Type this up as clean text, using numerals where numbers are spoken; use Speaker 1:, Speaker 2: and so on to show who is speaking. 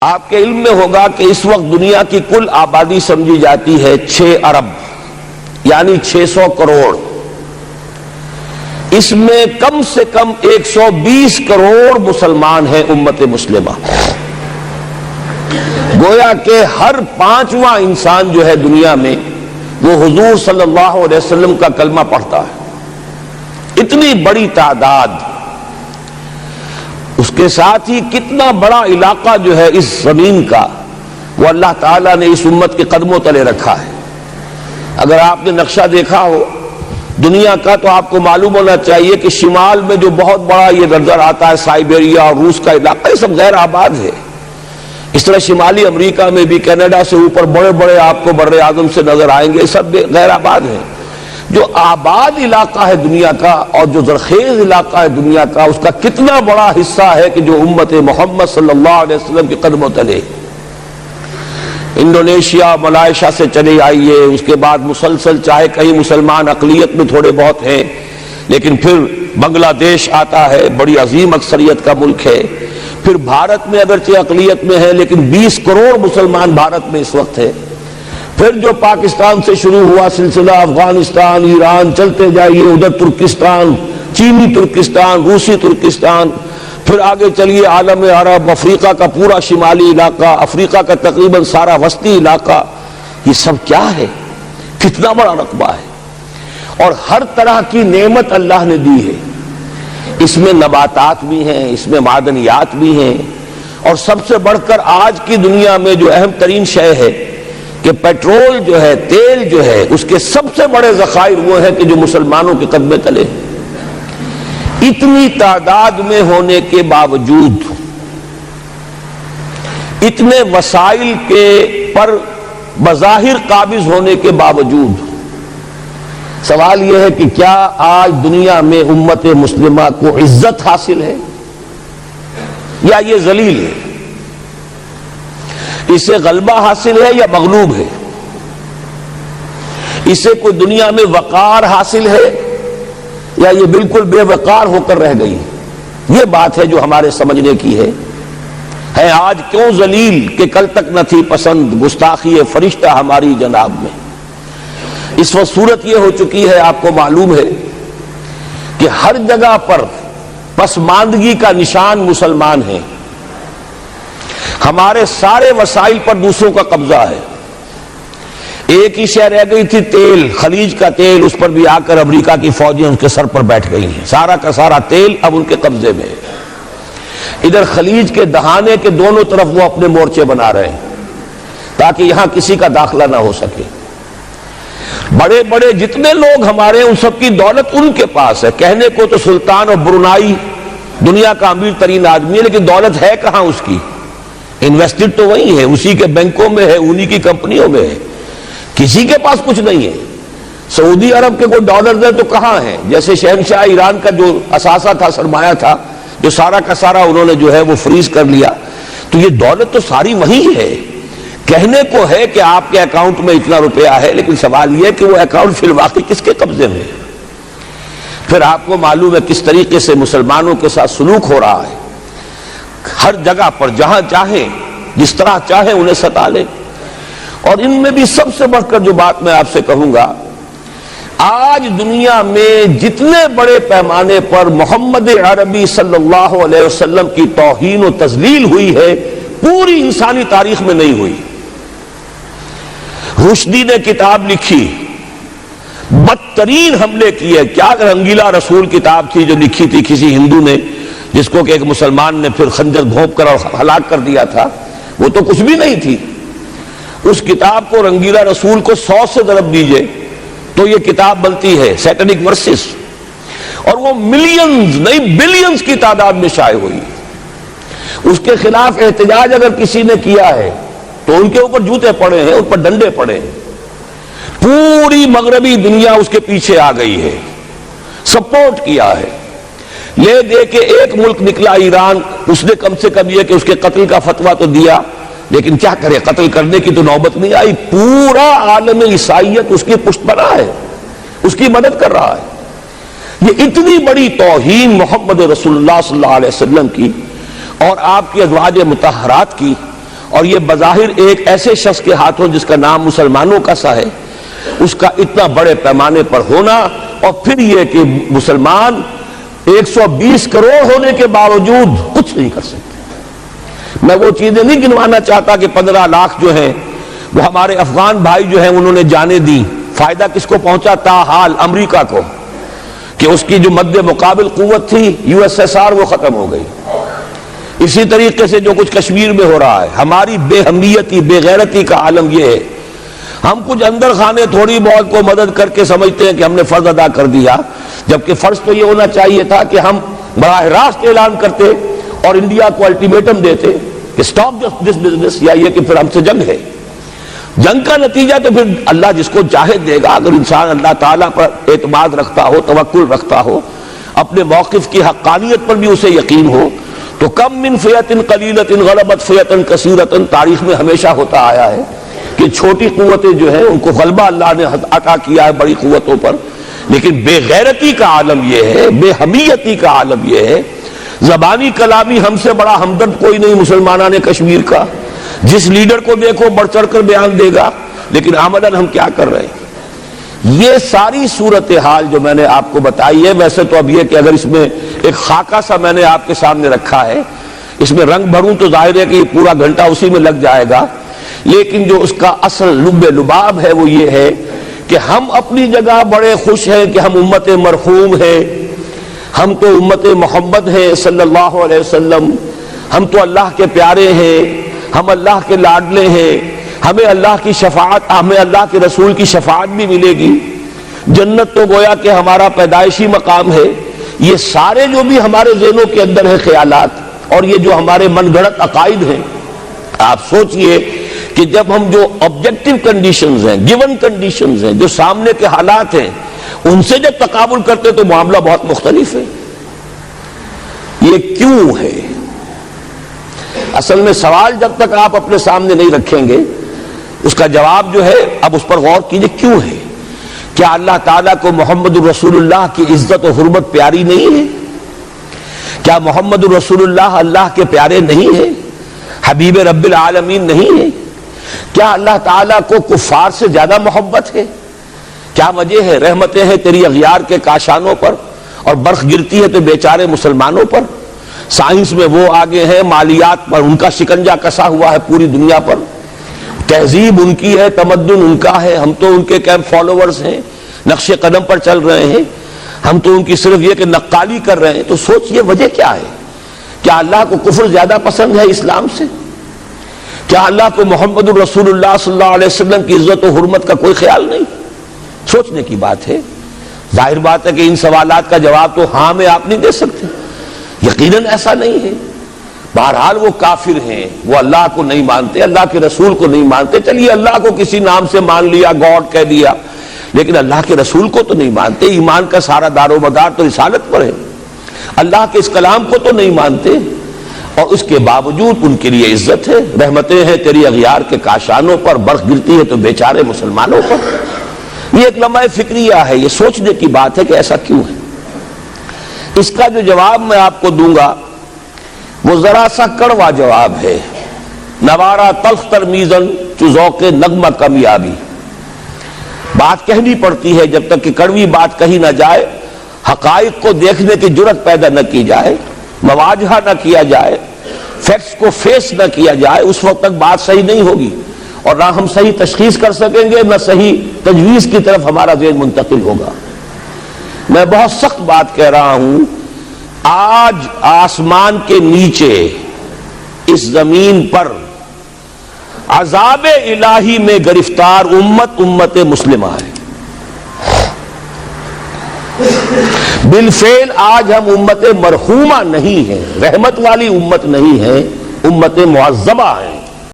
Speaker 1: آپ کے علم میں ہوگا کہ اس وقت دنیا کی کل آبادی سمجھی جاتی ہے 6 ارب یعنی 600 کروڑ. اس میں کم سے کم 120 کروڑ مسلمان ہیں امت مسلمہ. گویا کہ ہر 5واں انسان جو ہے دنیا میں وہ حضور صلی اللہ علیہ وسلم کا کلمہ پڑھتا ہے. اتنی بڑی تعداد. اس کے ساتھ ہی کتنا بڑا علاقہ جو ہے اس زمین کا وہ اللہ تعالیٰ نے اس امت کے قدموں تلے رکھا ہے. اگر آپ نے نقشہ دیکھا ہو دنیا کا تو آپ کو معلوم ہونا چاہیے کہ شمال میں جو بہت بڑا یہ نظر آتا ہے سائبیریا اور روس کا علاقہ یہ سب غیر آباد ہے. اس طرح شمالی امریکہ میں بھی کینیڈا سے اوپر بڑے بڑے آپ کو بر اعظم سے نظر آئیں گے سب غیر آباد ہیں. جو آباد علاقہ ہے دنیا کا اور جو زرخیز علاقہ ہے دنیا کا اس کا کتنا بڑا حصہ ہے کہ جو امت محمد صلی اللہ علیہ وسلم کے قدموں تلے. انڈونیشیا ملائیشیا سے چلے آئیے اس کے بعد مسلسل چاہے کہیں مسلمان اقلیت میں تھوڑے بہت ہیں لیکن پھر بنگلہ دیش آتا ہے بڑی عظیم اکثریت کا ملک ہے. پھر بھارت میں اگرچہ اقلیت میں ہے لیکن 20 کروڑ مسلمان بھارت میں اس وقت ہے. پھر جو پاکستان سے شروع ہوا سلسلہ افغانستان ایران چلتے جائیے ادھر ترکستان چینی ترکستان روسی ترکستان پھر آگے چلیے عالم عرب افریقہ کا پورا شمالی علاقہ افریقہ کا تقریباً سارا وسطی علاقہ. یہ سب کیا ہے کتنا بڑا رقبہ ہے اور ہر طرح کی نعمت اللہ نے دی ہے. اس میں نباتات بھی ہیں اس میں معدنیات بھی ہیں اور سب سے بڑھ کر آج کی دنیا میں جو اہم ترین شے ہے کہ پیٹرول جو ہے تیل جو ہے اس کے سب سے بڑے ذخائر وہ ہیں کہ جو مسلمانوں کے قدمے تلے. اتنی تعداد میں ہونے کے باوجود اتنے وسائل کے پر بظاہر قابض ہونے کے باوجود سوال یہ ہے کہ کیا آج دنیا میں امت مسلمہ کو عزت حاصل ہے یا یہ ذلیل ہے؟ اسے غلبہ حاصل ہے یا مغلوب ہے؟ اسے کوئی دنیا میں وقار حاصل ہے یا یہ بالکل بے وقار ہو کر رہ گئی؟ یہ بات ہے جو ہمارے سمجھنے کی ہے. آج کیوں ذلیل کہ کل تک نہ تھی پسند گستاخی فرشتہ ہماری جناب میں. اس وقت صورت یہ ہو چکی ہے آپ کو معلوم ہے کہ ہر جگہ پر پسماندگی کا نشان مسلمان ہیں. ہمارے سارے وسائل پر دوسروں کا قبضہ ہے. ایک ہی شے رہ گئی تھی تیل خلیج کا تیل اس پر بھی آ کر امریکہ کی فوجیں ان کے سر پر بیٹھ گئی ہیں. سارا کا سارا تیل اب ان کے قبضے میں ہے. ادھر خلیج کے دہانے کے دونوں طرف وہ اپنے مورچے بنا رہے ہیں تاکہ یہاں کسی کا داخلہ نہ ہو سکے. بڑے بڑے جتنے لوگ ہمارے ان سب کی دولت ان کے پاس ہے. کہنے کو تو سلطان اور برونائی دنیا کا امیر ترین آدمی ہے لیکن دولت ہے کہاں اس کی؟ انویسٹڈ تو وہی ہے اسی کے بینکوں میں ہے انہی کی کمپنیوں میں ہے. کسی کے پاس کچھ نہیں ہے. سعودی عرب کے کوئی ڈالرز ہیں تو کہاں ہیں؟ جیسے شہنشاہ ایران کا جو اثاثہ تھا سرمایہ تھا جو سارا کا سارا انہوں نے جو ہے وہ فریز کر لیا. تو یہ دولت تو ساری وہی ہے. کہنے کو ہے کہ آپ کے اکاؤنٹ میں اتنا روپیہ ہے لیکن سوال یہ ہے کہ وہ اکاؤنٹ فی الواقع کس کے قبضے میں ہے؟ پھر آپ کو معلوم ہے کس طریقے سے مسلمانوں کے ساتھ سلوک ہو رہا ہے. ہر جگہ پر جہاں چاہیں جس طرح چاہیں انہیں ستا لیں. اور ان میں بھی سب سے بڑھ کر جو بات میں آپ سے کہوں گا آج دنیا میں جتنے بڑے پیمانے پر محمد عربی صلی اللہ علیہ وسلم کی توہین و تذلیل ہوئی ہے پوری انسانی تاریخ میں نہیں ہوئی. رشدی نے کتاب لکھی بدترین حملے کیے. کیا رنگیلا رسول کتاب تھی جو لکھی تھی کسی ہندو نے جس کو کہ ایک مسلمان نے پھر خنجر گھونپ کر اور ہلاک کر دیا تھا. وہ تو کچھ بھی نہیں تھی. اس کتاب کو رنگیلا رسول کو 100 سے ضرب دیجئے تو یہ کتاب بنتی ہے سیٹنک ورسز اور وہ ملینز نہیں بلینز کی تعداد میں شائع ہوئی. اس کے خلاف احتجاج اگر کسی نے کیا ہے تو ان کے اوپر جوتے پڑے ہیں ان پر ڈنڈے پڑے ہیں. پوری مغربی دنیا اس کے پیچھے آ گئی ہے سپورٹ کیا ہے. لے دے کے ایک ملک نکلا ایران اس نے کم سے کم یہ کہ اس کے قتل کا فتویٰ تو دیا لیکن کیا کرے قتل کرنے کی تو نوبت نہیں آئی. پورا عالم عیسائیت اس کی پشت بنا ہے اس کی مدد کر رہا ہے. یہ اتنی بڑی توہین محمد رسول اللہ صلی اللہ علیہ وسلم کی اور آپ کی ازواج مطہرات کی اور یہ بظاہر ایک ایسے شخص کے ہاتھوں جس کا نام مسلمانوں کا سا ہے، اس کا اتنا بڑے پیمانے پر ہونا، اور پھر یہ کہ مسلمان 120 کروڑ ہونے کے باوجود کچھ نہیں کر سکتے۔ میں وہ چیزیں نہیں گنوانا چاہتا کہ 15 لاکھ جو ہیں وہ ہمارے افغان بھائی جو ہیں انہوں نے جانیں دی، فائدہ کس کو پہنچا؟ تاحال امریکہ کو، کہ اس کی جو مد مقابل قوت تھی USSR وہ ختم ہو گئی۔ اسی طریقے سے جو کچھ کشمیر میں ہو رہا ہے، ہماری بے ہمیتی، بے غیرتی کا عالم یہ ہے، ہم کچھ اندر خانے تھوڑی بہت کو مدد کر کے سمجھتے ہیں کہ ہم نے فرض ادا کر دیا، جبکہ فرض تو یہ ہونا چاہیے تھا کہ ہم براہ راست اعلان کرتے اور انڈیا کو الٹیمیٹم دیتے کہ سٹاپ دس بزنس، یا یہ کہ پھر ہم سے جنگ ہے۔ جنگ کا نتیجہ تو پھر اللہ جس کو چاہے دے گا، اگر انسان اللہ تعالیٰ پر اعتماد رکھتا ہو، توکل رکھتا ہو، اپنے موقف کی حقانیت پر بھی اسے یقین ہو، تو کم من فئۃ قلیلۃ غلبت فئۃ کثیرۃ، تاریخ میں ہمیشہ ہوتا آیا ہے کہ چھوٹی قوتیں جو ہیں ان کو غلبہ اللہ نے عطا کیا ہے بڑی قوتوں پر، لیکن بے غیرتی کا عالم یہ ہے، بے حمیتی کا عالم یہ ہے، زبانی کلامی ہم سے بڑا ہمدرد کوئی نہیں مسلمانان کشمیر کا، جس لیڈر کو دیکھو بڑھ چڑھ کر بیان دے گا، لیکن عملاً ہم کیا کر رہے ہیں؟ یہ ساری صورتحال جو میں نے آپ کو بتائی ہے، ویسے تو اب یہ کہ اگر اس میں ایک خاکہ سا میں نے آپ کے سامنے رکھا ہے، اس میں رنگ بھروں تو ظاہر ہے کہ یہ پورا گھنٹہ اسی میں لگ جائے گا، لیکن جو اس کا اصل لب لباب ہے وہ یہ ہے کہ ہم اپنی جگہ بڑے خوش ہیں کہ ہم امت مرحوم ہیں، ہم تو امت محمد ہیں صلی اللہ علیہ وسلم، ہم تو اللہ کے پیارے ہیں، ہم اللہ کے لاڈلے ہیں، ہمیں اللہ کی شفاعت، ہمیں اللہ کے رسول کی شفاعت بھی ملے گی، جنت تو گویا کہ ہمارا پیدائشی مقام ہے۔ یہ سارے جو بھی ہمارے ذہنوں کے اندر ہیں خیالات، اور یہ جو ہمارے من گھڑت عقائد ہیں، آپ سوچئے کہ جب ہم جو آبجیکٹو کنڈیشنز ہیں، گیون کنڈیشنز ہیں، جو سامنے کے حالات ہیں، ان سے جب تقابل کرتے تو معاملہ بہت مختلف ہے۔ یہ کیوں ہے؟ اصل میں سوال جب تک آپ اپنے سامنے نہیں رکھیں گے اس کا جواب جو ہے، اب اس پر غور کیجئے، کیوں ہے؟ کیا اللہ تعالیٰ کو محمد الرسول اللہ کی عزت و حرمت پیاری نہیں ہے؟ کیا محمد الرسول اللہ اللہ کے پیارے نہیں ہیں، حبیب رب العالمین نہیں ہے؟ کیا اللہ تعالیٰ کو کفار سے زیادہ محبت ہے؟ کیا وجہ ہے؟ رحمتیں ہیں تیری اغیار کے کاشانوں پر، اور برف گرتی ہے تو بیچارے مسلمانوں پر۔ سائنس میں وہ آگے ہیں، مالیات پر ان کا شکنجہ کسا ہوا ہے پوری دنیا پر، تہذیب ان کی ہے، تمدن ان کا ہے، ہم تو ان کے کیمپ فالوورز ہیں، نقش قدم پر چل رہے ہیں، ہم تو ان کی صرف یہ کہ نقالی کر رہے ہیں۔ تو سوچئے وجہ کیا ہے؟ کیا اللہ کو کفر زیادہ پسند ہے اسلام سے؟ کیا اللہ کو محمد الرسول اللہ صلی اللہ علیہ وسلم کی عزت و حرمت کا کوئی خیال نہیں؟ سوچنے کی بات ہے۔ ظاہر بات ہے کہ ان سوالات کا جواب تو ہاں میں آپ نہیں دے سکتے، یقیناً ایسا نہیں ہے۔ بہرحال وہ کافر ہیں، وہ اللہ کو نہیں مانتے، اللہ کے رسول کو نہیں مانتے، چلیے اللہ کو کسی نام سے مان لیا، گاڈ کہہ دیا، لیکن اللہ کے رسول کو تو نہیں مانتے۔ ایمان کا سارا دار و مدار تو رسالت پر ہے، اللہ کے اس کلام کو تو نہیں مانتے، اور اس کے باوجود ان کے لیے عزت ہے، رحمتیں ہیں تیری اغیار کے کاشانوں پر، برف گرتی ہے تو بیچارے مسلمانوں پر۔ یہ ایک لمحہ فکریہ ہے، یہ سوچنے کی بات ہے کہ ایسا کیوں ہے۔ اس کا جو جواب میں آپ کو دوں گا وہ ذرا سا کڑوا جواب ہے، نوارا تلخ ترمیزن چو ذوق نغمہ کمیابی۔ بات کہنی پڑتی ہے، جب تک کہ کڑوی بات کہی نہ جائے، حقائق کو دیکھنے کی جرت پیدا نہ کی جائے، مواجہہ نہ کیا جائے، فیکٹس کو فیس نہ کیا جائے، اس وقت تک بات صحیح نہیں ہوگی، اور نہ ہم صحیح تشخیص کر سکیں گے، نہ صحیح تجویز کی طرف ہمارا ذہن منتقل ہوگا۔ میں بہت سخت بات کہہ رہا ہوں، آج آسمان کے نیچے اس زمین پر عذاب الہی میں گرفتار امت مسلمہ ہے۔ بالفعل آج ہم امت مرحومہ نہیں ہیں، رحمت والی امت نہیں ہیں، امت معذبہ ہیں۔